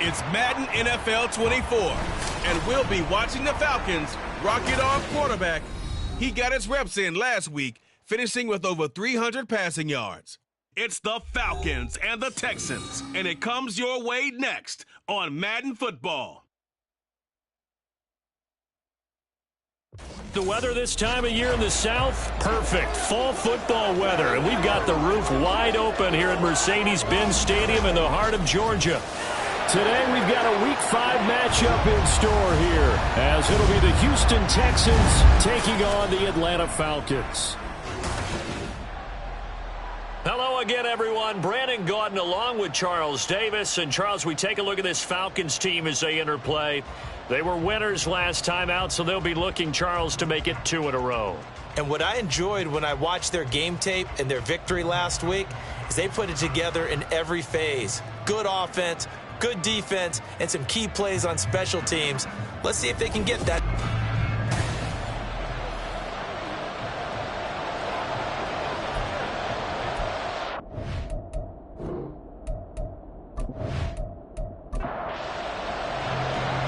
It's Madden NFL 24, and we'll be watching the Falcons rock it off quarterback. He got his reps in last week, finishing with over 300 passing yards. It's the Falcons and the Texans, and it comes your way next on Madden Football. The weather this time of year in the South, perfect. Fall football weather, and we've got the roof wide open here at Mercedes-Benz Stadium in the heart of Georgia. Today we've got a Week 5 matchup in store here, as it'll be the Houston Texans taking on the Atlanta Falcons. Hello again, everyone. Brandon Gaudin along with Charles Davis. And, Charles, we take a look at this Falcons team as they enter play. They were winners last time out, so they'll be looking, Charles, to make it 2 in a row. And what I enjoyed when I watched their game tape and their victory last week is they put it together in every phase. Good offense, good defense, and some key plays on special teams. Let's see if they can get that.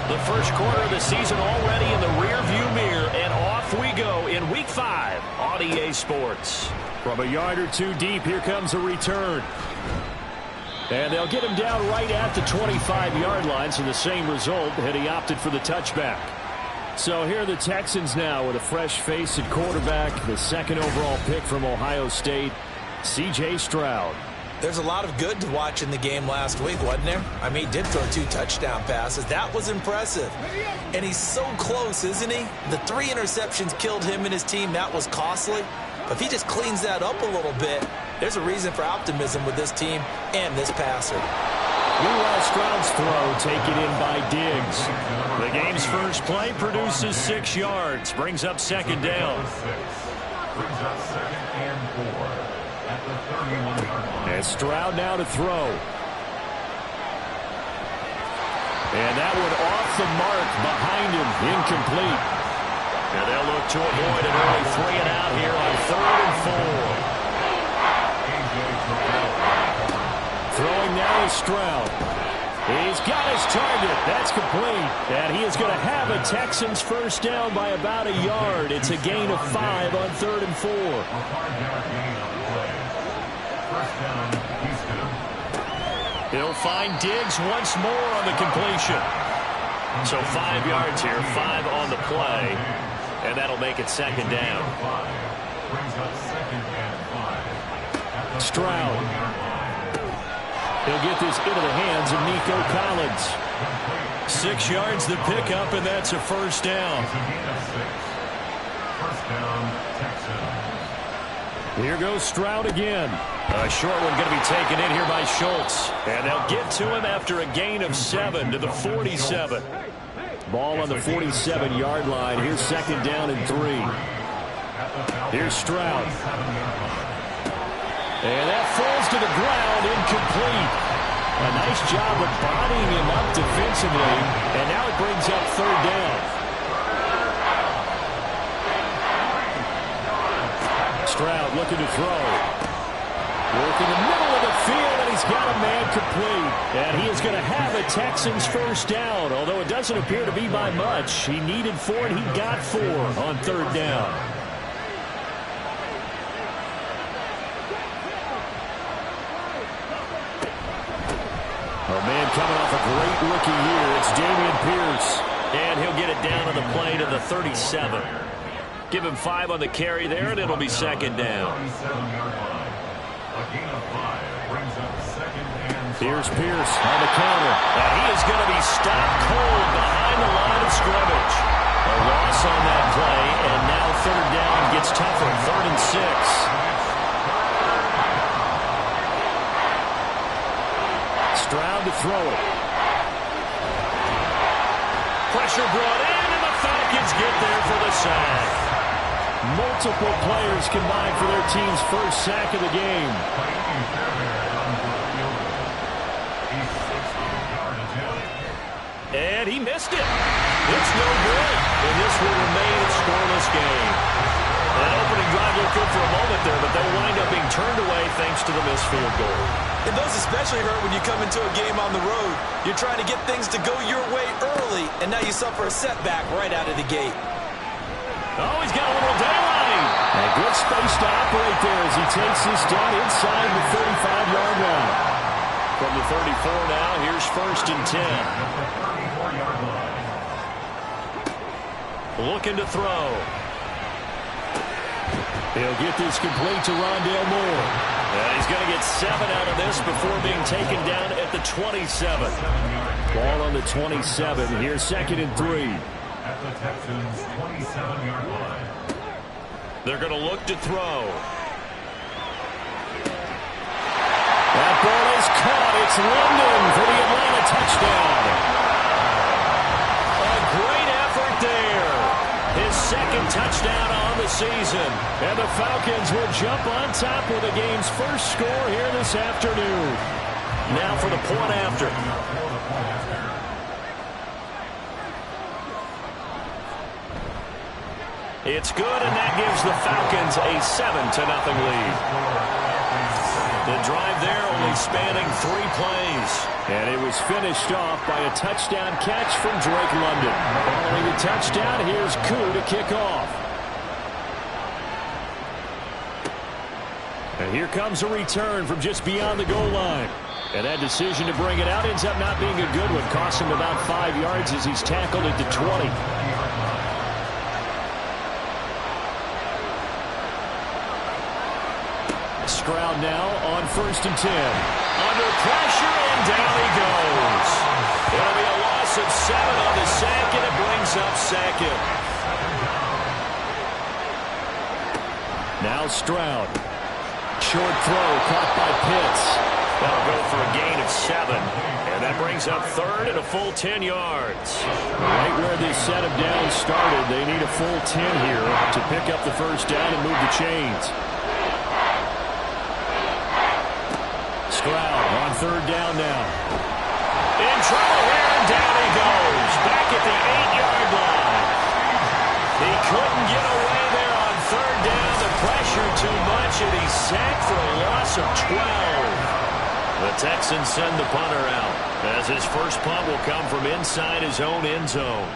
The first quarter of the season already in the rearview mirror, and off we go in Week 5 on EA Sports. From a yard or two deep, here comes a return. And they'll get him down right at the 25-yard line, so the same result had he opted for the touchback. So here are the Texans now with a fresh face at quarterback, the second overall pick from Ohio State, C.J. Stroud. There's a lot of good to watch in the game last week, wasn't there? I mean, he did throw 2 touchdown passes. That was impressive. And he's so close, isn't he? The 3 interceptions killed him and his team. That was costly. But if he just cleans that up a little bit, there's a reason for optimism with this team and this passer. Meanwhile, Stroud's throw taken in by Diggs. The game's first play produces 6 yards, brings up second down. And Stroud now to throw. And that one off the mark behind him, incomplete. And they'll look to avoid an early 3 and out here on 3rd and 4. Throwing now is Stroud. He's got his target. That's complete. And he is going to have a Texans first down by about a yard. It's a gain of 5 on 3rd and 4. He'll find Diggs once more on the completion. So 5 yards here, 5 on the play. And that'll make it second down. Stroud. He'll get this into the hands of Nico Collins. 6 yards the pickup, and that's a first down. Here goes Stroud again. A short one going to be taken in here by Schultz. And they'll get to him after a gain of 7 to the 47. Ball on the 47-yard line. Here's second down and 3. Here's Stroud. And that falls to the ground, incomplete. A nice job of bodying him up defensively. And now it brings up 3rd down. Stroud looking to throw. Work in the middle of the field, and he's got a man complete. And he is going to have a Texans first down, although it doesn't appear to be by much. He needed 4, and he got 4 on 3rd down. A man coming off a great rookie year. It's Dameon Pierce. And he'll get it down on the play to the 37. Give him 5 on the carry there, and it'll be second down. Here's Pierce on the counter. And he is going to be stopped cold behind the line of scrimmage. A loss on that play, and now 3rd down gets tougher. 3rd and 6. Stroud to throw it. Pressure brought in, and the Falcons get there for the sack. Multiple players combined for their team's first sack of the game. And he missed it. It's no good. And this will remain a scoreless game. That opening drive looked good for a moment there, but they wind up being turned away thanks to the missed field goal. And those especially hurt when you come into a game on the road. You're trying to get things to go your way early, and now you suffer a setback right out of the gate. Oh, he's got a little daylight. A good space to operate there as he takes this down inside the 35-yard line. From the 34 now, here's 1st and 10. Looking to throw. He'll get this complete to Rondale Moore. And he's going to get 7 out of this before being taken down at the 27. Ball on the 27. Here's 2nd and 3. At the Texans' 27-yard line. They're going to look to throw. That ball is caught. It's London for the Atlanta touchdown. A great effort there. His 2nd touchdown on the season. And the Falcons will jump on top with the game's first score here this afternoon. Now for the point after. It's good, and that gives the Falcons a 7-0 lead. The drive there only spanning 3 plays. And it was finished off by a touchdown catch from Drake London. Following the touchdown, here's Koo to kick off. And here comes a return from just beyond the goal line. And that decision to bring it out ends up not being a good one. Cost him about 5 yards as he's tackled at the 20. Stroud now on 1st and 10. Under pressure, and down he goes. It'll be a loss of 7 on the sack, and it brings up 2nd. Now Stroud. Short throw caught by Pitts. That'll go for a gain of 7. And that brings up 3rd and a full 10 yards. Right where this set of downs started, they need a full 10 here to pick up the first down and move the chains. Stroud on 3rd down now. In trouble here, and down he goes. Back at the 8-yard line. He couldn't get away there on 3rd down. The pressure too much, and he's sacked for a loss of 12. The Texans send the punter out, as his first punt will come from inside his own end zone.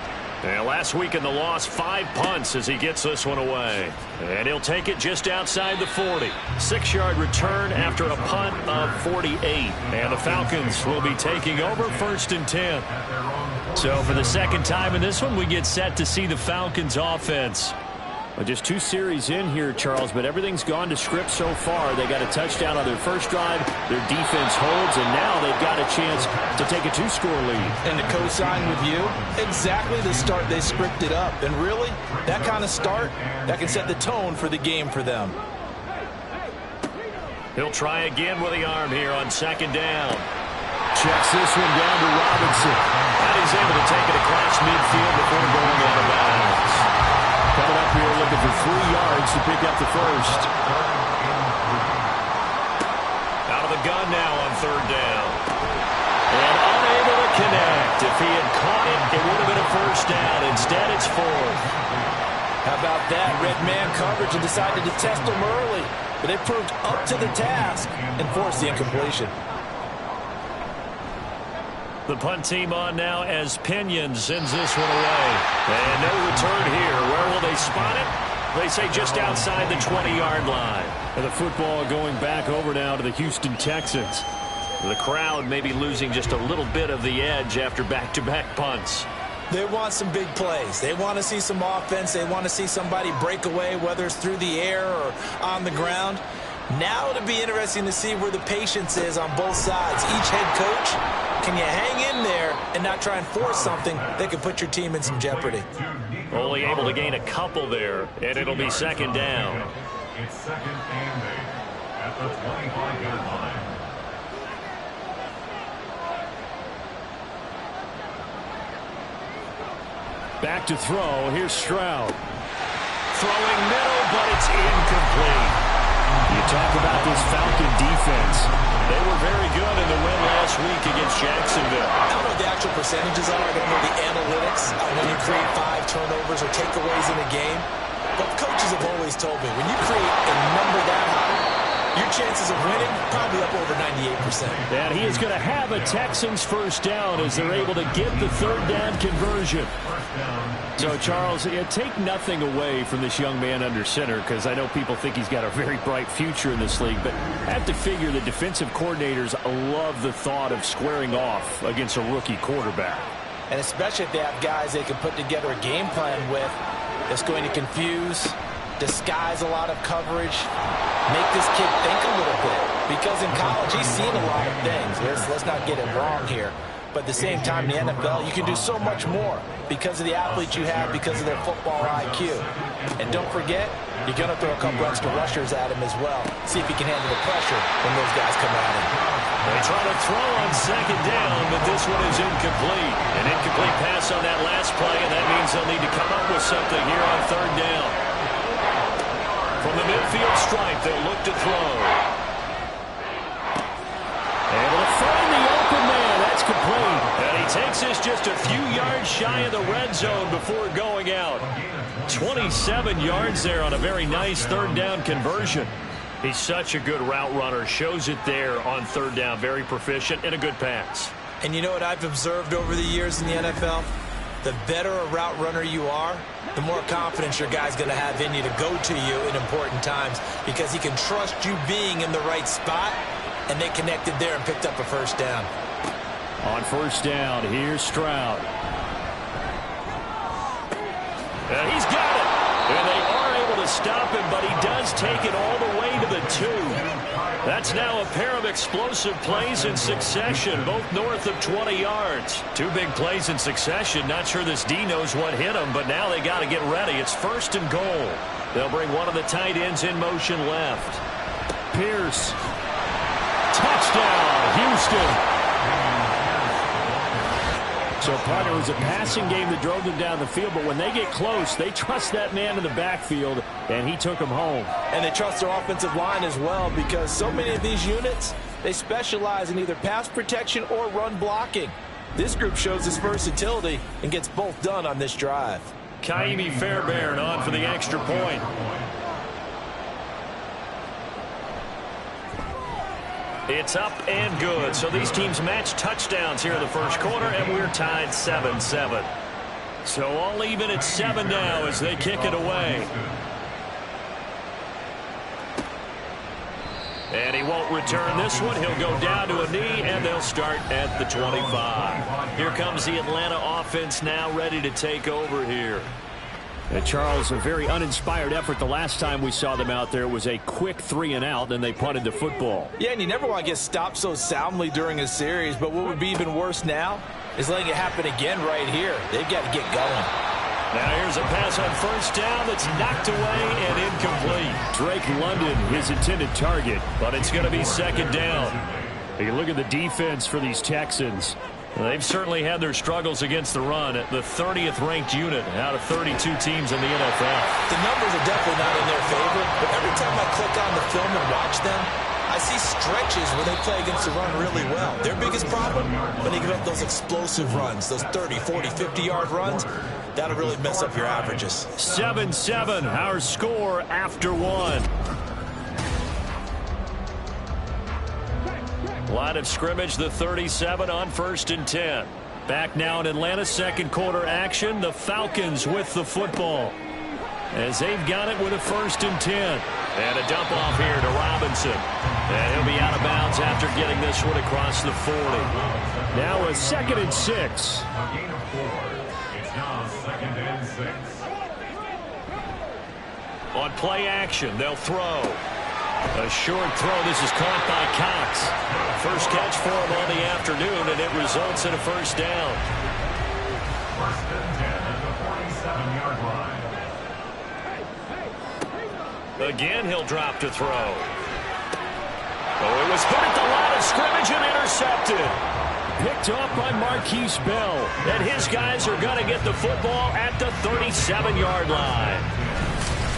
And last week in the loss, 5 punts as he gets this one away. And he'll take it just outside the 40. 6-yard return after a punt of 48. And the Falcons will be taking over 1st and 10. So for the 2nd time in this one, we get set to see the Falcons offense. Well, just 2 series in here, Charles, but everything's gone to script so far. They got a touchdown on their first drive. Their defense holds, and now they've got a chance to take a 2-score lead. And to co-sign with you, exactly the start they scripted up. And really, that kind of start, that can set the tone for the game for them. He'll try again with the arm here on 2nd down. Checks this one down to Robinson. And he's able to take it across midfield before going out of bounds. Coming up here looking for 3 yards to pick up the first. Out of the gun now on 3rd down. And unable to connect. If he had caught it, it would have been a first down. Instead, it's 4th. How about that? Red man coverage and decided to test them early. But they proved up to the task and forced the incompletion. The punt team on now as Pinion sends this one away. And no return here. Where will they spot it? They say just outside the 20-yard line. And the football going back over now to the Houston Texans. The crowd may be losing just a little bit of the edge after back-to-back punts. They want some big plays. They want to see some offense. They want to see somebody break away, whether it's through the air or on the ground. Now it'll be interesting to see where the patience is on both sides. Each head coach, can you hang in there and not try and force something that could put your team in some jeopardy? Only able to gain a couple there, and it'll be 2nd down. It's 2nd and 8 at the 25-yard line. Back to throw. Here's Stroud. Throwing middle, but it's incomplete. You talk about this Falcon defense. They were very good in the win last week against Jacksonville. I don't know what the actual percentages are. I don't know the analytics when you create 5 turnovers or takeaways in a game. But coaches have always told me, when you create a number that high, your chances of winning probably up over 98%. And he is going to have a Texans first down as they're able to get the third down conversion. So, Charles, take nothing away from this young man under center, because I know people think he's got a very bright future in this league, but I have to figure the defensive coordinators love the thought of squaring off against a rookie quarterback. And especially if they have guys they can put together a game plan with that's going to confuse, disguise a lot of coverage, make this kid think a little bit. Because in college, he's seen a lot of things. Let's not get it wrong here. But at the same time, in the NFL, you can do so much more because of the athletes you have, because of their football IQ. And don't forget, you're going to throw a couple extra rushers at him as well. See if he can handle the pressure when those guys come at him. They try to throw on second down, but this one is incomplete. An incomplete pass on that last play, and that means they'll need to come up with something here on third down. From the midfield stripe, they'll look to throw. Able to find the open man. That's complete. And he takes this just a few yards shy of the red zone before going out. 27 yards there on a very nice third down conversion. He's such a good route runner. Shows it there on third down. Very proficient and a good pass. And you know what I've observed over the years in the NFL? The better a route runner you are, the more confidence your guy's going to have in you to go to you in important times, because he can trust you being in the right spot, and they connected there and picked up a first down. On first down, here's Stroud. And he's got it. And they are able to stop him, but he does take it all the way to the 2. That's now a pair of explosive plays in succession, both north of 20 yards. 2 big plays in succession. Not sure this D knows what hit him, but now they got to get ready. It's first and goal. They'll bring one of the tight ends in motion left. Pierce. Touchdown, Houston. So, partner, it was a passing game that drove them down the field, but when they get close, they trust that man in the backfield, and he took them home. And they trust their offensive line as well, because so many of these units, they specialize in either pass protection or run blocking. This group shows its versatility and gets both done on this drive. Kaimi Fairbairn on for the extra point. It's up and good. So these teams match touchdowns here in the first quarter, and we're tied 7-7. So all even at 7 now as they kick it away. And he won't return this one. He'll go down to a knee, and they'll start at the 25. Here comes the Atlanta offense now ready to take over here. And Charles, a very uninspired effort the last time we saw them out there. It was a quick 3 and out, and they punted the football. Yeah, and you never want to get stopped so soundly during a series, but what would be even worse now is letting it happen again right here. They've got to get going. Now here's a pass on first down that's knocked away and incomplete. Drake London, his intended target, but it's going to be second down. You look at the defense for these Texans. They've certainly had their struggles against the run. The 30th ranked unit out of 32 teams in the NFL. The numbers are definitely not in their favor, but every time I click on the film and watch them, I see stretches where they play against the run really well. Their biggest problem, when they give up those explosive runs, those 30, 40, 50-yard runs, that'll really mess up your averages. 7-7, our score after 1. Line of scrimmage, the 37 on 1st and 10. Back now in Atlanta, second quarter action. The Falcons with the football, as they've got it with a 1st and 10. And a dump off here to Robinson. And he'll be out of bounds after getting this one across the 40. Now a 2nd and 6. A gain of 4. It's now 2nd and 6. On play action, they'll throw. A short throw. This is caught by Cox. First catch for him on the afternoon, and it results in a first down. 1st and 10 at the 47-yard line. Again, he'll drop to throw. Oh, it was hit at the line of scrimmage and intercepted. Picked off by Marquise Bell. And his guys are going to get the football at the 37-yard line.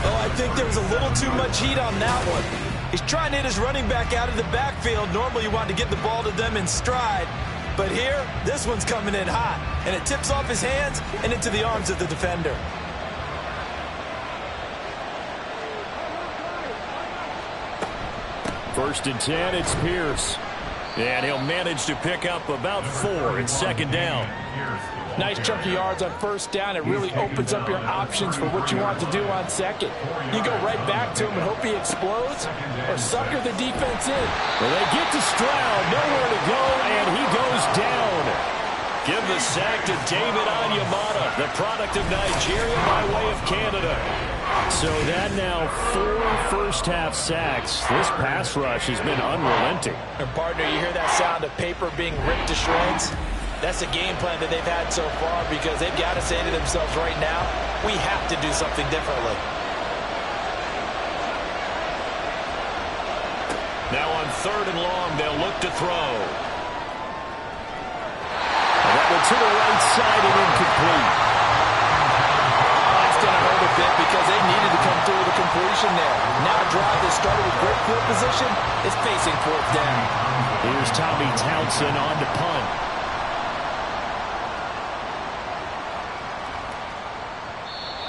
Oh, I think there was a little too much heat on that one. He's trying to hit his running back out of the backfield. Normally you want to get the ball to them in stride. But here, this one's coming in hot. And it tips off his hands and into the arms of the defender. First and 10, it's Pierce. And he'll manage to pick up about 4. It's second down. Nice chunk of yards on first down. It really opens up your options for what you want to do on second. You go right back to him and hope he explodes or sucker the defense in. Well, they get to Stroud, nowhere to go, and he goes down. Give the sack to David Onyemata, the product of Nigeria by way of Canada. So that now 4 first-half sacks. This pass rush has been unrelenting. And partner, you hear that sound of paper being ripped to shreds? That's the game plan that they've had so far because they've got to say to themselves right now, we have to do something differently. Now on 3rd and long, they'll look to throw. That one to the right side and incomplete. That's going to hurt a bit because they needed to come through with a completion there. Now a drive that started with great field position is facing 4th down. Here's Tommy Townsend on to punt.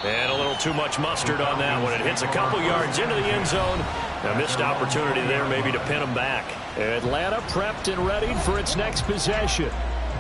And a little too much mustard on that one. It hits a couple yards into the end zone. A missed opportunity there maybe to pin them back. Atlanta prepped and ready for its next possession.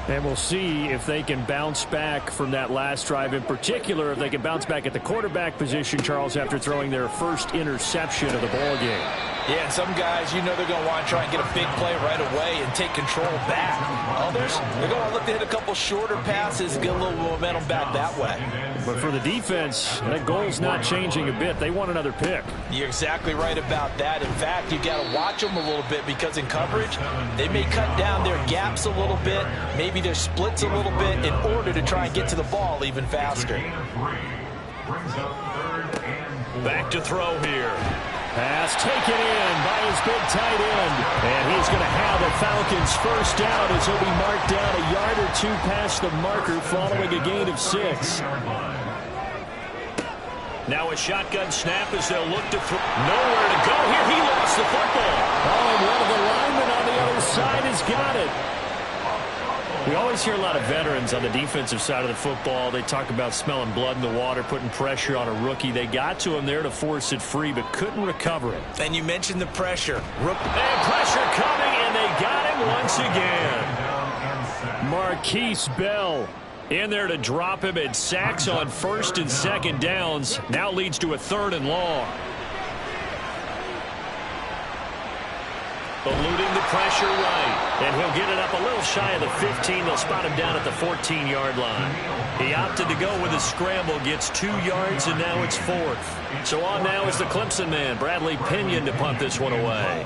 And we'll see if they can bounce back from that last drive. In particular, if they can bounce back at the quarterback position, Charles, after throwing their first interception of the ball game. Yeah, some guys, you know they're going to want to try and get a big play right away and take control back. Others, they're going to look to hit a couple shorter passes, get a little momentum back that way. But for the defense, that goal's not changing a bit. They want another pick. You're exactly right about that. In fact, you've got to watch them a little bit because in coverage, they may cut down their gaps a little bit, maybe their splits a little bit in order to try and get to the ball even faster. Back to throw here. Pass taken in by his big tight end. And he's going to have a Falcons first down as he'll be marked down a yard or 2 past the marker following a gain of 6. Now a shotgun snap as they'll look to throw. Nowhere to go here. He lost the football. Oh, and one of the linemen on the other side has got it. We always hear a lot of veterans on the defensive side of the football. They talk about smelling blood in the water, putting pressure on a rookie. They got to him there to force it free, but couldn't recover it. And you mentioned the pressure. And pressure coming, and they got him once again. Marquise Bell in there to drop him, and sacks on 1st and 2nd downs. Now leads to a 3rd and long. Eluding the pressure right. And he'll get it up a little shy of the 15. They'll spot him down at the 14-yard line. He opted to go with a scramble, gets 2 yards, and now it's 4th. So on now is the Clemson man, Bradley Pinion, to punt this one away.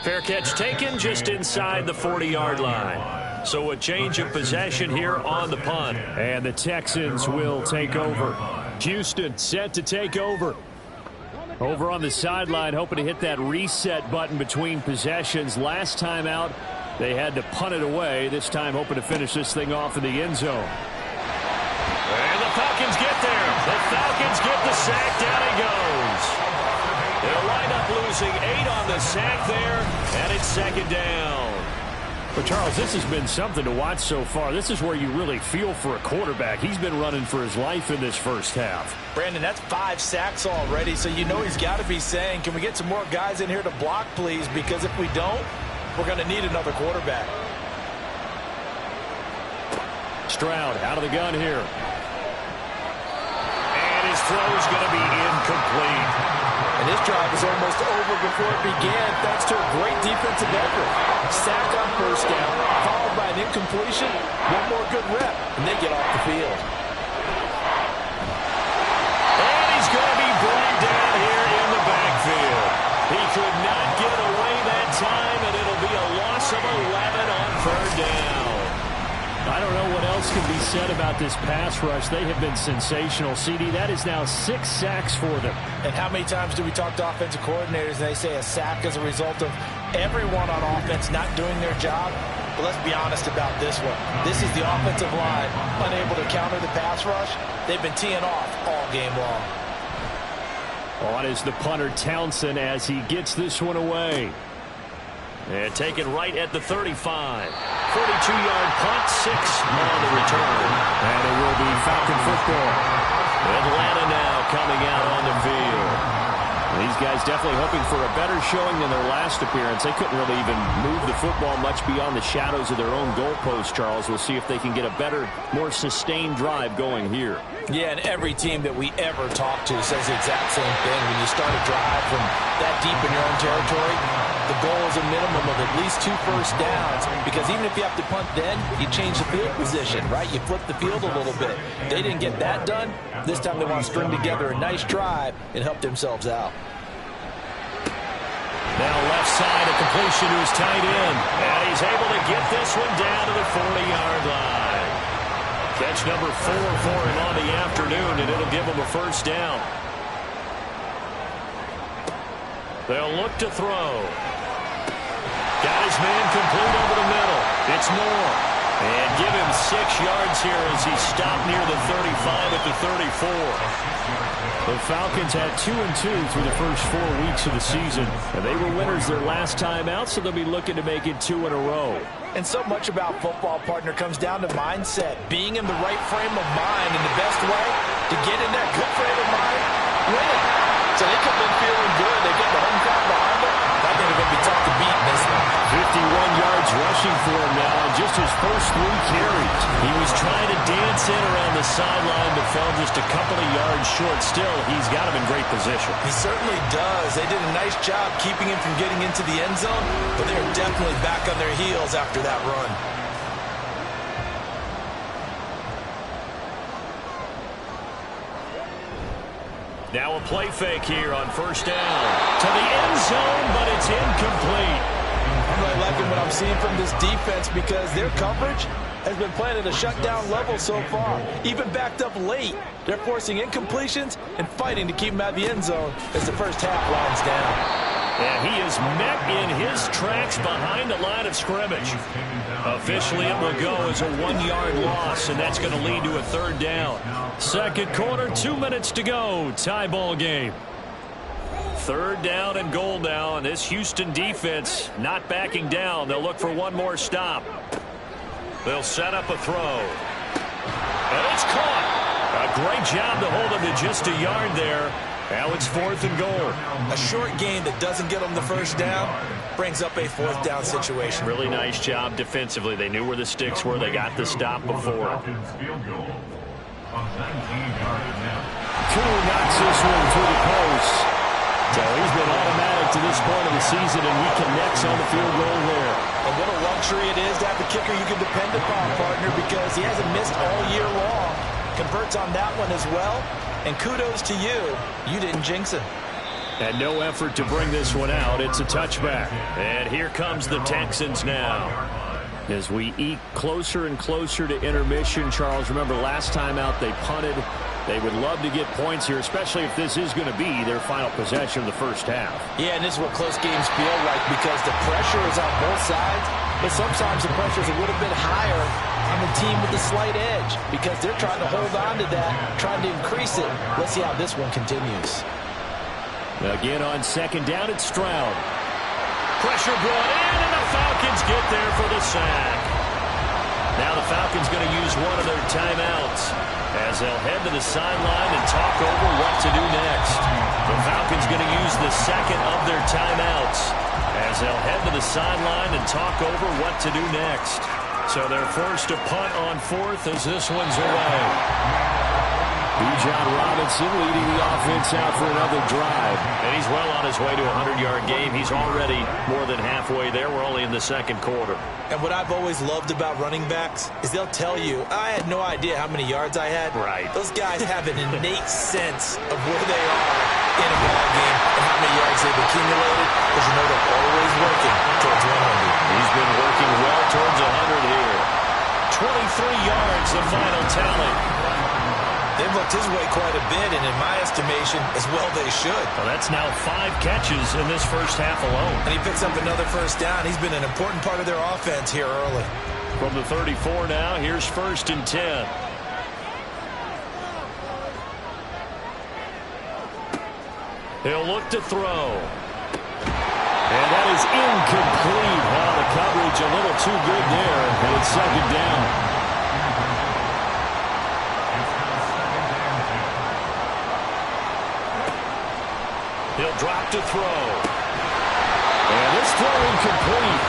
Fair catch taken just inside the 40-yard line. So a change of possession here on the punt. And the Texans will take over. Houston set to take over. Over on the sideline, hoping to hit that reset button between possessions. Last time out, they had to punt it away. This time, hoping to finish this thing off in the end zone. And the Falcons get there. The Falcons get the sack. Down he goes. They'll wind up losing 8 on the sack there, and it's 2nd down. But, Charles, this has been something to watch so far. This is where you really feel for a quarterback. He's been running for his life in this first half. Brandon, that's 5 sacks already, so you know he's got to be saying, can we get some more guys in here to block, please? Because if we don't, we're going to need another quarterback. Stroud out of the gun here. And his throw is going to be incomplete. And this drive is almost over before it began, thanks to a great defensive effort. Sack on first down, followed by an incompletion. One more good rep, and they get off the field. And he's going to be brought down here in the backfield. He could not get away that time, and it'll be a loss of 11 on 3rd down. I don't know what else can be said about this pass rush. They have been sensational. CD, that is now 6 sacks for them. And how many times do we talk to offensive coordinators and they say a sack as a result of everyone on offense not doing their job? But let's be honest about this one. This is the offensive line unable to counter the pass rush. They've been teeing off all game long. On is the punter Townsend as he gets this one away. And taken right at the 35. 42-yard punt, 6 on the return. And it will be Falcon football. Atlanta now coming out on the field. These guys definitely hoping for a better showing than their last appearance. They couldn't really even move the football much beyond the shadows of their own goalpost, Charles. We'll see if they can get a better, more sustained drive going here. Yeah, and every team that we ever talk to says the exact same thing. When you start a drive from that deep in your own territory, the goal is a minimum of at least 2 first downs, because even if you have to punt then, you change the field position, right? You flip the field a little bit. They didn't get that done. This time they want to string together a nice drive and help themselves out. Now left side, a completion to his tight end. And he's able to get this one down to the 40-yard line. Catch number 4 for him on the afternoon, and it'll give him a first down. They'll look to throw. Got his man complete over the middle. It's Moore. And give him 6 yards here as he stopped near the 35 at the 34. The Falcons had 2-2 through the first 4 weeks of the season. And they were winners their last time out, so they'll be looking to make it 2 in a row. And so much about football, partner, comes down to mindset. Being in the right frame of mind, and the best way to get in that good frame of mind, winning. So they could have been feeling good. They get the home crowd behind them. I think they're going to be tough to beat in this one. 51 yards rushing for him now on just his first 3 carries. He was trying to dance in around the sideline, but fell just a couple of yards short. Still, he's got him in great position. He certainly does. They did a nice job keeping him from getting into the end zone, but they are definitely back on their heels after that run. Now a play fake here on first down. To the end zone, but it's incomplete. I'm really liking what I'm seeing from this defense, because their coverage has been playing at a shutdown level so far. Even backed up late, they're forcing incompletions and fighting to keep them out of the end zone as the first half winds down. And he is met in his tracks behind the line of scrimmage. Officially, it will go as a 1-yard loss, and that's going to lead to a 3rd down. Second quarter, 2 minutes to go. Tie ball game. 3rd down and goal now, and this Houston defense not backing down. They'll look for one more stop. They'll set up a throw. And it's caught. A great job to hold him to just a yard there. Now it's 4th and goal. A short gain that doesn't get them the first down brings up a 4th down situation. Really nice job defensively. They knew where the sticks were. They got the stop before. Two knocks this one through the post. So he's been automatic to this point of the season, and he connects on the field goal there. And what a luxury it is to have a kicker you can depend upon, partner, because he hasn't missed all year long. Converts on that one as well. And kudos to you. You didn't jinx him. And no effort to bring this one out. It's a touchback. And here comes the Texans now. As we eke closer and closer to intermission, Charles, remember last time out they punted. They would love to get points here, especially if this is going to be their final possession of the first half. Yeah, and this is what close games feel like, because the pressure is on both sides, but sometimes the pressure is a little bit higher on the team with the slight edge, because they're trying to hold on to that, trying to increase it. Let's see how this one continues. Again on 2nd down, it's Stroud. Pressure brought in, and the Falcons get there for the sack. Now the Falcons going to use one of their timeouts as they'll head to the sideline and talk over what to do next. The Falcons going to use the second of their timeouts as they'll head to the sideline and talk over what to do next. So they're forced to punt on 4th as this one's away. Bijan Robinson leading the offense out for another drive. And he's well on his way to a 100-yard game. He's already more than halfway there. We're only in the 2nd quarter. And what I've always loved about running backs is they'll tell you, I had no idea how many yards I had. Right. Those guys have an innate sense of where they are in a ball game and how many yards they've accumulated, because you know they're always working towards 100. He's been working well towards 100 here. 23 yards, the final tally. They've looked his way quite a bit, and in my estimation, as well they should. Well, that's now 5 catches in this first half alone. And he picks up another first down. He's been an important part of their offense here early. From the 34 now, here's 1st and 10. He'll look to throw. And that is incomplete. Well, the coverage a little too good there, and it's 2nd down. Drop to throw. And this throw incomplete.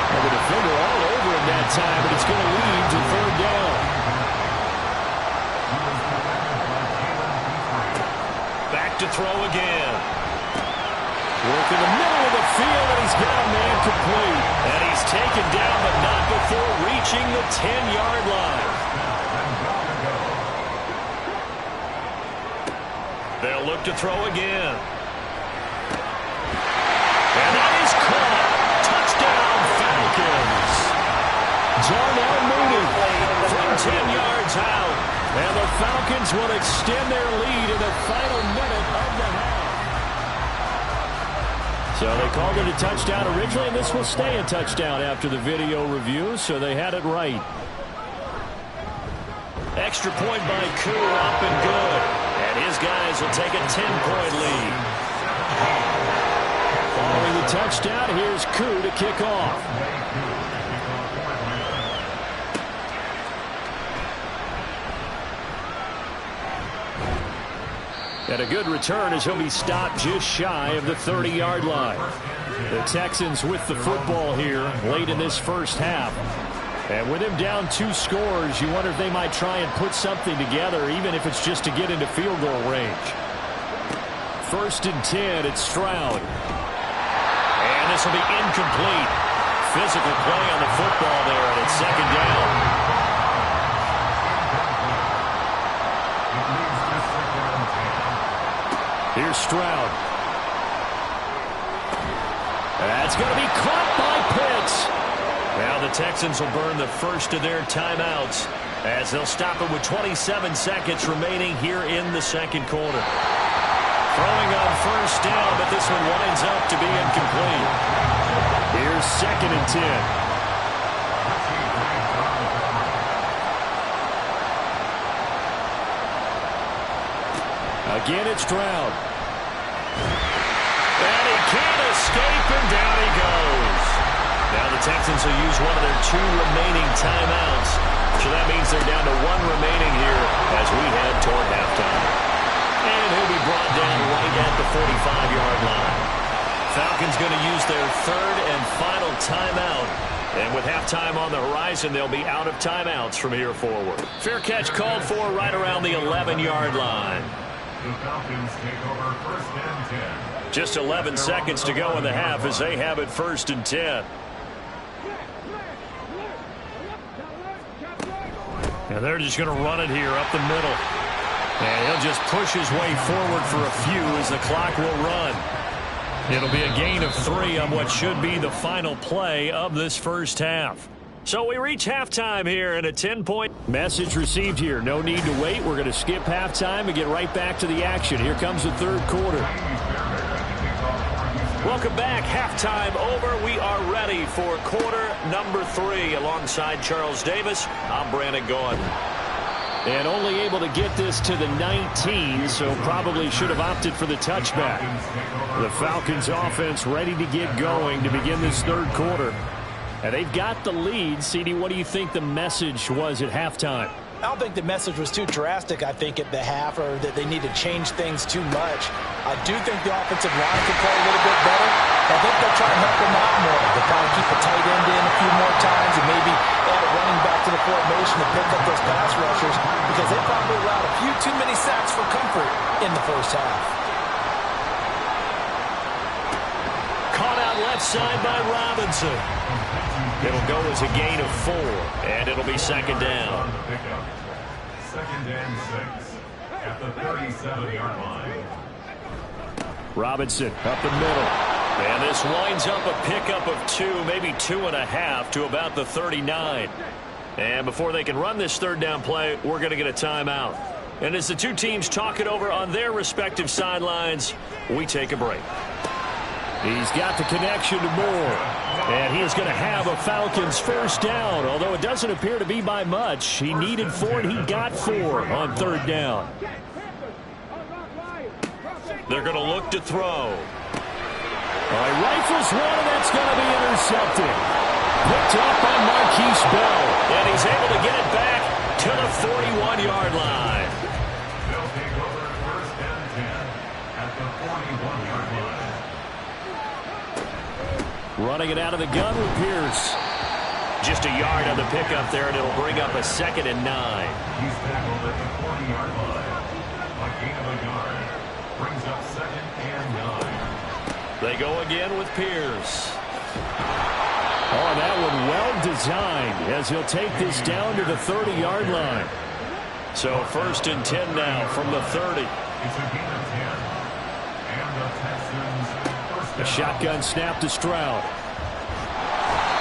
And the defender all over him that time, but it's going to lead to third down. Back to throw again. Work in the middle of the field, and he's got a man complete. And he's taken down, but not before reaching the 10-yard line. They'll look to throw again. And that is caught. Touchdown, Falcons. Darnell Mooney from 10 yards out. And the Falcons will extend their lead in the final minute of the half. So they called it a touchdown originally, and this will stay a touchdown after the video review, so they had it right. Extra point by Koo, up and good. And his guys will take a 10-point lead. Following the touchdown, here's Koo to kick off. And a good return as he'll be stopped just shy of the 30-yard line. The Texans with the football here late in this first half. And with him down 2 scores, you wonder if they might try and put something together, even if it's just to get into field goal range. 1st and 10, it's Stroud. And this will be incomplete. Physical play on the football there, and it's 2nd down. Here's Stroud. That's going to be caught by Pitts. Now the Texans will burn the first of their timeouts as they'll stop it with 27 seconds remaining here in the second quarter. Throwing on 1st down, but this one winds up to be incomplete. Here's 2nd and 10. Again, it's Stroud. And he can't escape, and down he goes. Now the Texans will use one of their 2 remaining timeouts. So that means they're down to 1 remaining here as we head toward halftime. And he'll be brought down right at the 45-yard line. Falcons going to use their 3rd and final timeout. And with halftime on the horizon, they'll be out of timeouts from here forward. Fair catch called for right around the 11-yard line. The Falcons take over 1st and 10. Just 11 seconds to go in the half as they have it 1st and 10. And they're just going to run it here up the middle. And he'll just push his way forward for a few as the clock will run. It'll be a gain of 3 on what should be the final play of this first half. So we reach halftime here in a 10-point message received here. No need to wait. We're going to skip halftime and get right back to the action. Here comes the 3rd quarter. Welcome back. Halftime over. We are ready for quarter number 3 alongside Charles Davis. I'm Brandon Gaudin. And only able to get this to the 19, so probably should have opted for the touchback. The Falcons offense ready to get going to begin this 3rd quarter. And they've got the lead. CD, what do you think the message was at halftime? I don't think the message was too drastic, I think, at the half, or that they need to change things too much. I do think the offensive line can play a little bit better. I think they'll try and help them out more. They'll probably keep a tight end in a few more times and maybe add a running back to the formation to pick up those pass rushers, because they probably allowed a few too many sacks for comfort in the first half. Caught out left side by Robinson. It'll go as a gain of 4, and it'll be 2nd down. 2nd and 6 at the 37-yard line. Robinson up the middle. And this winds up a pickup of 2, maybe 2.5 to about the 39. And before they can run this 3rd down play, we're going to get a timeout. And as the 2 teams talk it over on their respective sidelines, we take a break. He's got the connection to Moore. And he is going to have a Falcons 1st down, although it doesn't appear to be by much. He needed 4, and he got 4 on 3rd down. They're going to look to throw. He rifles one, and that's going to be intercepted. Picked up by Marquise Bell. And he's able to get it back to the 41-yard line. They'll take over 1st and 10 at the 41-yard line. Running it out of the gun with Pierce. Just a yard on the pickup there, and it'll bring up a 2nd and 9. He's tackled at the 40-yard line. A gain of a yard. Brings up 2nd and 9. They go again with Pierce. Oh, that one well designed as he'll take this down to the 30-yard line. So 1st and 10 now from the 30. It's a gain of 10. And the Texans first down. A shotgun snap to Stroud.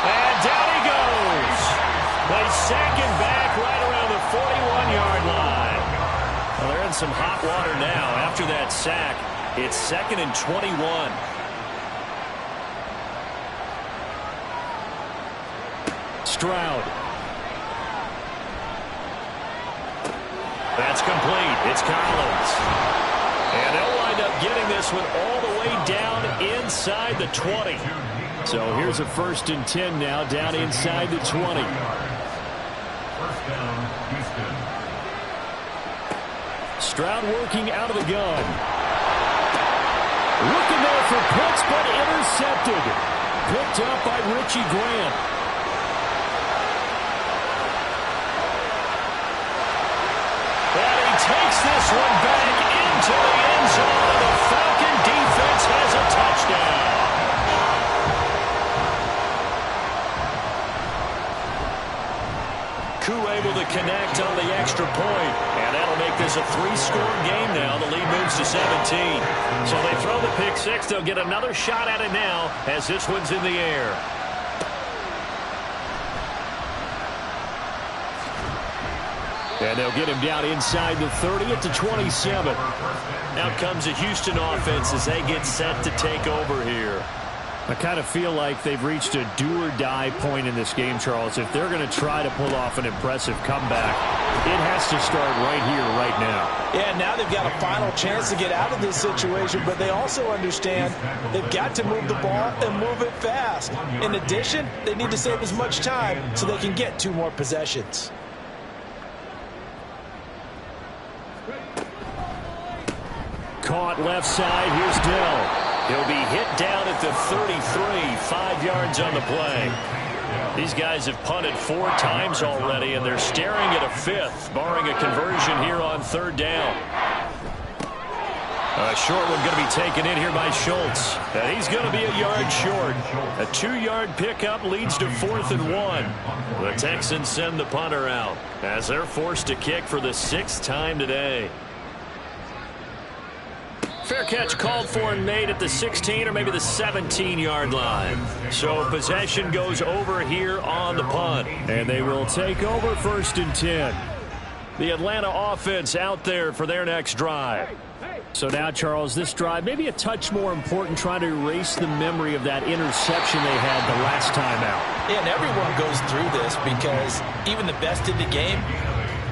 And down he goes. They sack him back right around the 41-yard line. Well, they're in some hot water now. After that sack, it's 2nd and 21. Stroud. That's complete. It's Collins. And they'll wind up getting this one all the way down inside the 20. So here's a 1st and 10 now down inside the 20. First down, Houston. Stroud working out of the gun. Looking there for Pitts, but intercepted. Picked up by Richie Grant. And he takes this one back into the end zone. The Falcon defense has a touchdown. Koo able to connect on the extra point, and that'll make this a 3-score game now. The lead moves to 17. So they throw the pick 6. They'll get another shot at it now as this one's in the air. And they'll get him down inside the 30 at the 27. Out comes the Houston offense as they get set to take over here. I kind of feel like they've reached a do-or-die point in this game, Charles. If they're going to try to pull off an impressive comeback, it has to start right here, right now. Yeah, now they've got a final chance to get out of this situation, but they also understand they've got to move the ball and move it fast. In addition, they need to save as much time so they can get 2 more possessions. Caught left side. Here's Dell. He'll be hit down at the 33, 5 yards on the play. These guys have punted 4 times already, and they're staring at a 5th, barring a conversion here on 3rd down. A short one going to be taken in here by Schultz. And he's going to be a yard short. A 2-yard pickup leads to 4th and 1. The Texans send the punter out as they're forced to kick for the 6th time today. Fair catch called for and made at the 16 or maybe the 17-yard line. So possession goes over here on the punt. And they will take over 1st and 10. The Atlanta offense out there for their next drive. So now, Charles, this drive maybe a touch more important, trying to erase the memory of that interception they had the last time out. Yeah, and everyone goes through this because even the best in the game,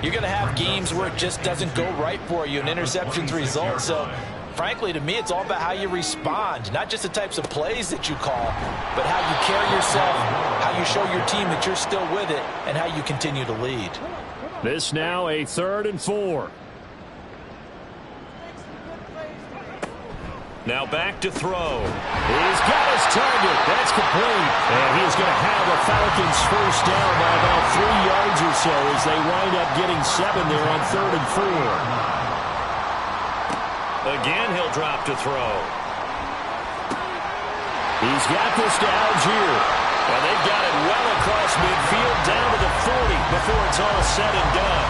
you're going to have games where it just doesn't go right for you and interceptions result. So frankly, to me, it's all about how you respond, not just the types of plays that you call, but how you carry yourself, how you show your team that you're still with it, and how you continue to lead. This now a 3rd and 4. Now back to throw. He's got his target. That's complete. And he's going to have the Falcons first down by about 3 yards or so as they wind up getting 7 there on 3rd and 4. Again, he'll drop to throw. He's got this to Algier. And they've got it well across midfield down to the 40 before it's all said and done.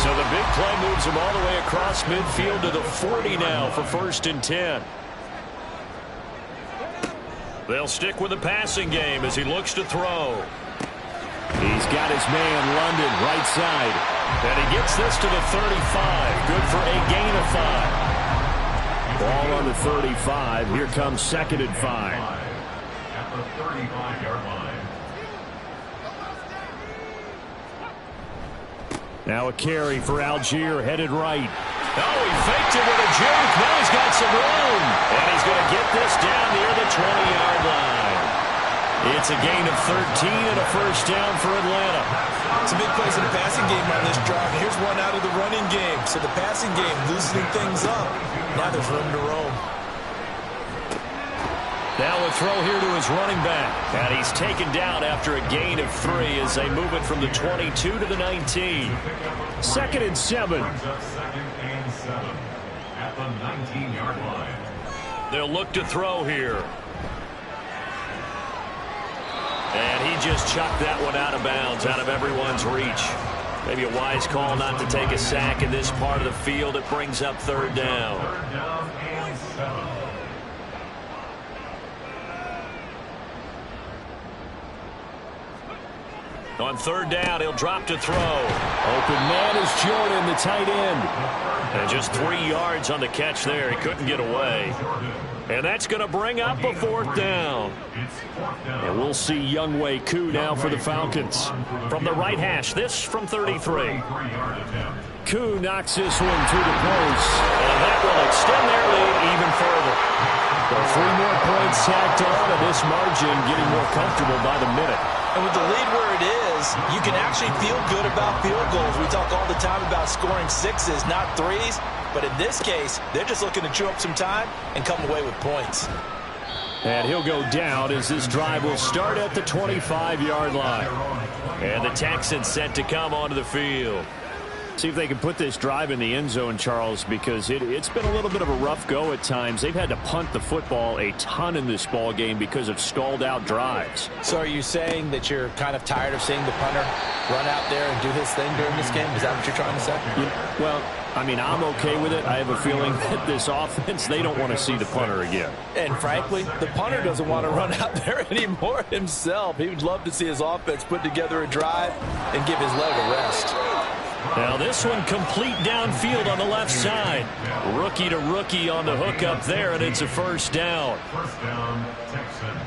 So the big play moves him all the way across midfield to the 40 now for 1st and 10. They'll stick with the passing game as he looks to throw. He's got his man London right side. And he gets this to the 35. Good for a gain of 5. Ball on the 35. Here comes 2nd and 5. At the 35-yard line. Now a carry for Algier, headed right. Oh, he faked it with a juke. Now he's got some room. And he's going to get this down near the 20-yard line. It's a gain of 13 and a first down for Atlanta. Some big plays in the passing game on this drive. Here's one out of the running game. So the passing game loosening things up. Now there's room to roam. Now a throw here to his running back. And he's taken down after a gain of 3 as they move it from the 22 to the 19. 2nd and 7. Brings up 2nd and 7 at the 19-yard line. They'll look to throw here. And he just chucked that one out of bounds, out of everyone's reach. Maybe a wise call not to take a sack in this part of the field. It brings up 3rd down. 3rd down and 7. On 3rd down, he'll drop to throw. Open man is Jordan, the tight end. And just 3 yards on the catch there. He couldn't get away. And that's going to bring up a 4th down. And we'll see Younghoe Koo now for the Falcons. From the right hash, this from 33. Koo knocks this one through the post. And that will extend their lead even further. So 3 more points tacked on, and this margin getting more comfortable by the minute. And with the lead where it is, you can actually feel good about field goals. We talk all the time about scoring 6s, not 3s. But in this case, they're just looking to chew up some time and come away with points. And he'll go down as this drive will start at the 25-yard line. And the Texans set to come onto the field. See if they can put this drive in the end zone, Charles, because it's been a little bit of a rough go at times. They've had to punt the football a ton in this ball game because of stalled-out drives. So are you saying that you're kind of tired of seeing the punter run out there and do his thing during this game? Is that what you're trying to say? Yeah, well, I mean, I'm okay with it. I have a feeling that this offense, they don't want to see the punter again. And frankly, the punter doesn't want to run out there anymore himself. He would love to see his offense put together a drive and give his leg a rest. Now this one complete downfield on the left side. Rookie to rookie on the hook up there, and it's a 1st down. 1st down, Texans.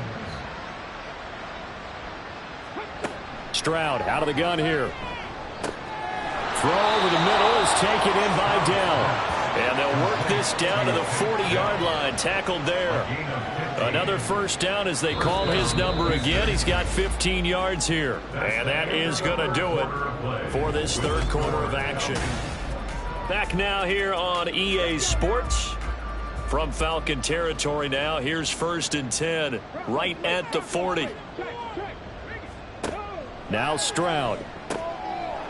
Stroud out of the gun here. Throw over the middle is taken in by Dell. And they'll work this down to the 40-yard line. Tackled there. Another 1st down as they call his number again. He's got 15 yards here. And that is going to do it for this 3rd quarter of action. Back now here on EA Sports. From Falcon territory now. Here's 1st and 10 right at the 40. Now Stroud.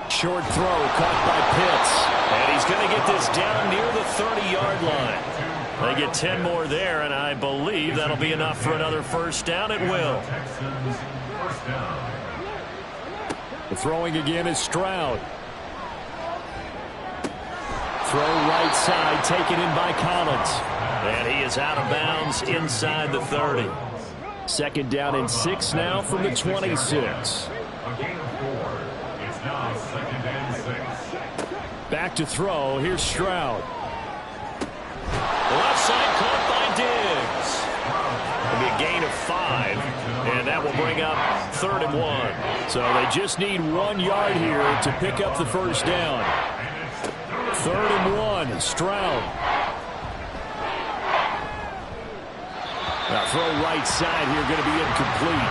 Short throw caught by Pitts. And he's going to get this down near the 30-yard line. They get 10 more there, and I believe that'll be enough for another 1st down. It will. The throwing again is Stroud. Throw right side, taken in by Collins. And he is out of bounds inside the 30. 2nd down and 6 now from the 26. Back to throw. Here's Stroud. Left side caught by Diggs. It'll be a gain of 5, and that will bring up 3rd and 1. So they just need 1 yard here to pick up the 1st down. 3rd and 1. Stroud. Now throw right side here, going to be incomplete.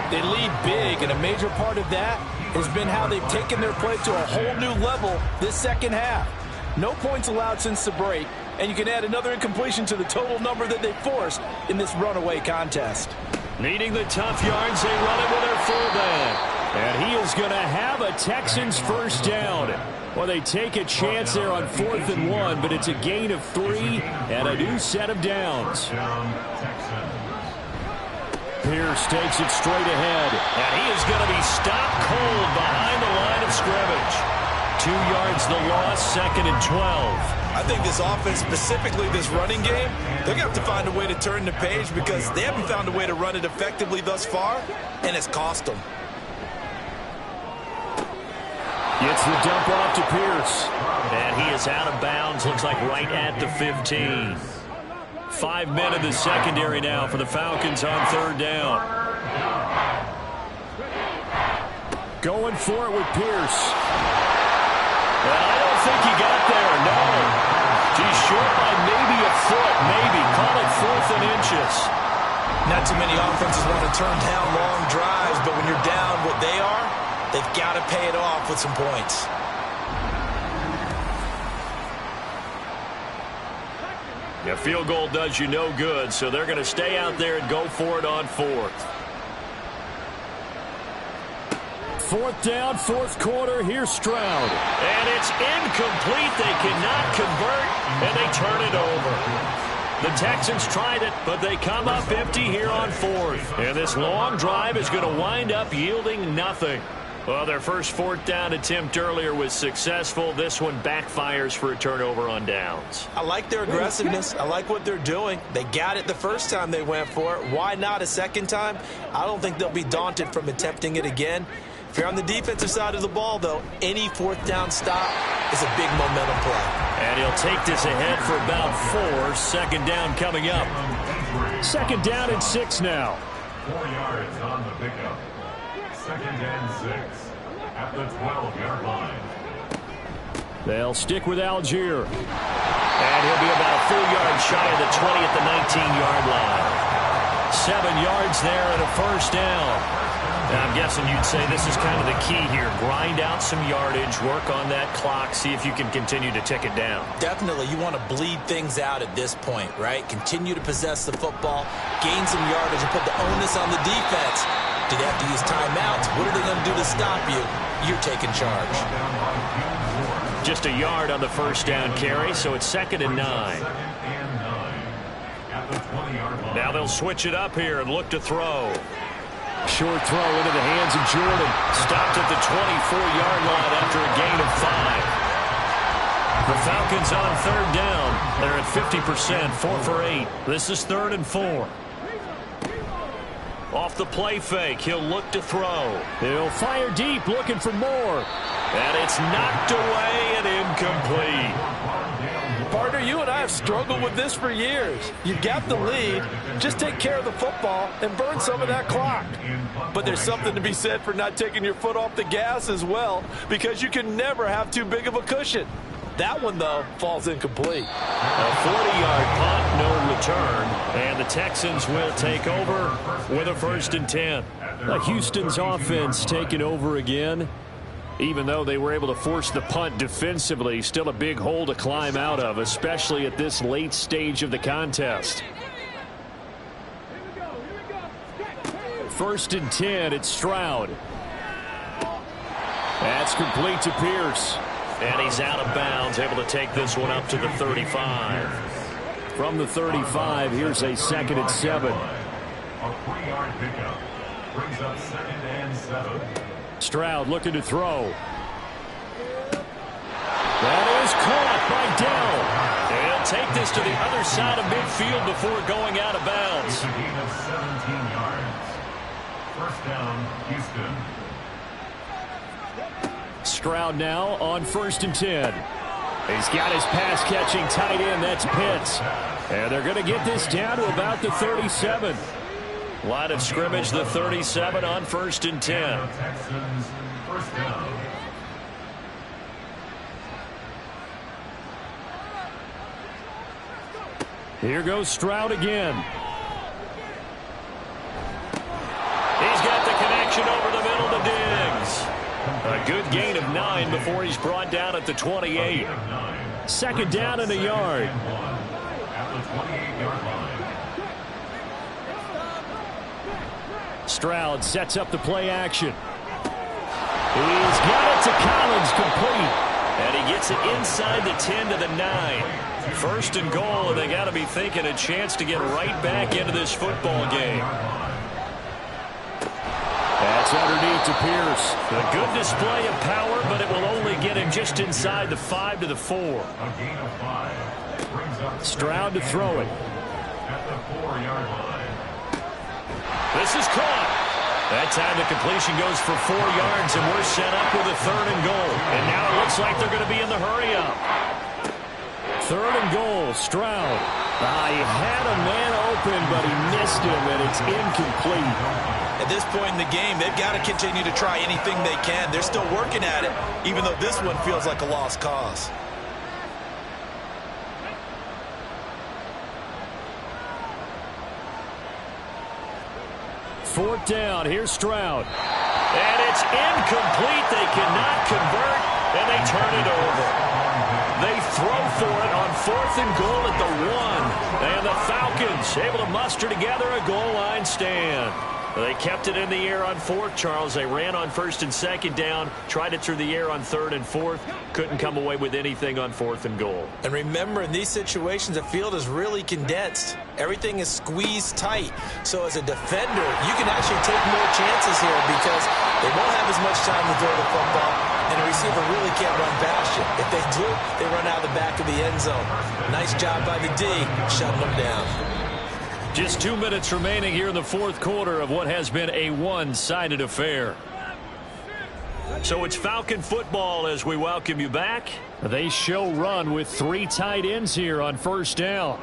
They lead big, and a major part of that has been how they've taken their play to a whole new level this 2nd half. No points allowed since the break, and you can add another incompletion to the total number that they forced in this runaway contest. Needing the tough yards, they run it with their fullback. And he is going to have a Texans 1st down. Well, they take a chance there on 4th and 1, but it's a gain of 3 and a new set of downs. Pierce takes it straight ahead. And he is going to be stopped cold behind the line of scrimmage. 2 yards the loss, 2nd and 12. I think this offense, specifically this running game, they're going to have to find a way to turn the page because they haven't found a way to run it effectively thus far, and it's cost them. Gets the dump off to Pierce. And he is out of bounds, looks like right at the 15. 5 men in the secondary now for the Falcons on 3rd down. Going for it with Pierce. And I don't think he got there, no. He's short by maybe a foot, maybe. Call it 4th and inches. Not too many offenses want to turn down long drives, but when you're down what they are, they've got to pay it off with some points. A field goal does you no good, so they're going to stay out there and go for it on 4th. 4th down, 4th quarter. Here's Stroud. And it's incomplete. They cannot convert, and they turn it over. The Texans tried it, but they come up empty here on 4th. And this long drive is going to wind up yielding nothing. Well, their first 4th down attempt earlier was successful. This one backfires for a turnover on downs. I like their aggressiveness. I like what they're doing. They got it the first time they went for it. Why not a second time? I don't think they'll be daunted from attempting it again. If you're on the defensive side of the ball, though, any 4th down stop is a big momentum play. And he'll take this ahead for about 4. 2nd down coming up. 2nd down and 6 now. 4 yards on the pickup. 2nd and 6 at the 12-yard line. They'll stick with Algier. And he'll be about a full yard shy of the 20 at the 19-yard line. 7 yards there and a 1st down. Now, I'm guessing you'd say this is kind of the key here. Grind out some yardage, work on that clock, see if you can continue to tick it down. Definitely, you want to bleed things out at this point, right? Continue to possess the football, gain some yardage, and put the onus on the defense. Do they have to use timeouts? What are they going to do to stop you? You're taking charge. Just a yard on the 1st down carry, so it's 2nd and 9. Now they'll switch it up here and look to throw. Short throw into the hands of Jordan. Stopped at the 24-yard line after a gain of 5. The Falcons on 3rd down. They're at 50%, 4 for 8. This is 3rd and 4. Off the play fake, he'll look to throw. He'll fire deep, looking for more. And it's knocked away and incomplete. Partner, you and I have struggled with this for years. You've got the lead. Just take care of the football and burn some of that clock. But there's something to be said for not taking your foot off the gas as well, because you can never have too big of a cushion. That one, though, falls incomplete. A 40-yard punt, no return. And the Texans will take over with a 1st and 10. Houston's offense taking over again. Even though they were able to force the punt defensively, still a big hole to climb out of, especially at this late stage of the contest. 1st and 10, it's Stroud. That's complete to Pierce. And he's out of bounds, able to take this one up to the 35. From the 35, here's a 2nd and 7. A 3-yard pickup brings up 2nd and 7. Stroud looking to throw. That is caught by Dell. He'll take this to the other side of midfield before going out of bounds. It's a gain of 17 yards. 1st down, Houston. Stroud now on 1st and 10. He's got his pass-catching tight end. That's Pitts. And they're going to get this down to about the 37. Line of scrimmage, the 37 on 1st and 10. Texans, 1st down. Here goes Stroud again. He's got the connection over the middle to Diggs. A good gain of 9 before he's brought down at the 28. 2nd down and a yard. At the 28-yard line. Stroud sets up the play action. He's got it to Collins, complete. And he gets it inside the 10 to the 9. 1st and goal, and they got to be thinking a chance to get right back into this football game. That's underneath to Pierce. A good display of power, but it will only get him just inside the 5 to the 4. A gain of 5 brings up Stroud to throw it. at the 4-yard line. This is caught. That time the completion goes for 4 yards, and we're set up with a 3rd and goal. And now it looks like they're going to be in the hurry-up. 3rd and goal, Stroud. He had a man open, but he missed him, and it's incomplete. At this point in the game, they've got to continue to try anything they can. They're still working at it, even though this one feels like a lost cause. Fourth down, here's Stroud. And it's incomplete. They cannot convert, and they turn it over. They throw for it on 4th and goal at the 1. And the Falcons able to muster together a goal line stand. They kept it in the air on 4th, Charles. They ran on 1st and 2nd down, tried it through the air on 3rd and 4th. Couldn't come away with anything on 4th and goal. And remember, in these situations, the field is really condensed. Everything is squeezed tight. So as a defender, you can actually take more chances here because they won't have as much time to throw the football, and the receiver really can't run past you. If they do, they run out the back of the end zone. Nice job by the D, shutting them down. Just 2 minutes remaining here in the 4th quarter of what has been a one-sided affair. So it's Falcon football as we welcome you back. They show run with 3 tight ends here on 1st down.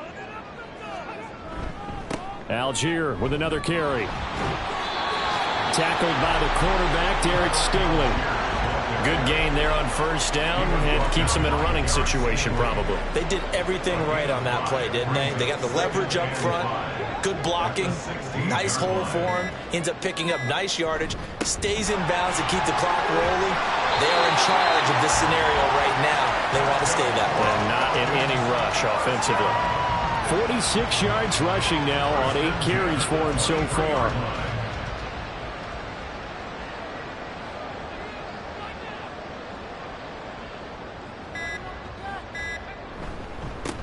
Algier with another carry. Tackled by the quarterback, Derek Stingley. Good gain there on 1st down. It keeps them in a running situation probably. They did everything right on that play, didn't they? They got the leverage up front, good blocking, nice hole for him, ends up picking up nice yardage, stays in bounds to keep the clock rolling. They are in charge of this scenario right now. They want to stay that way. And not in any rush offensively. 46 yards rushing now on 8 carries for him so far.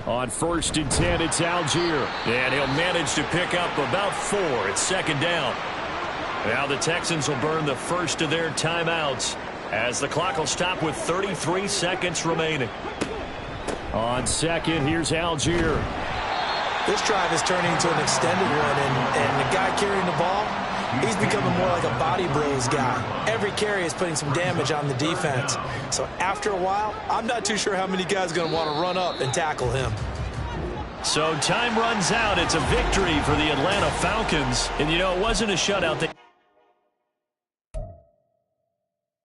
On 1st and 10, it's Algier. And he'll manage to pick up about 4. It's 2nd down. Now the Texans will burn the first of their timeouts as the clock will stop with 33 seconds remaining. On 2nd, here's Algier. This drive is turning into an extended one, and the guy carrying the ball, he's becoming more like a body blows guy. Every carry is putting some damage on the defense. So after a while, I'm not too sure how many guys are going to want to run up and tackle him. So time runs out. It's a victory for the Atlanta Falcons. And, you know, it wasn't a shutout.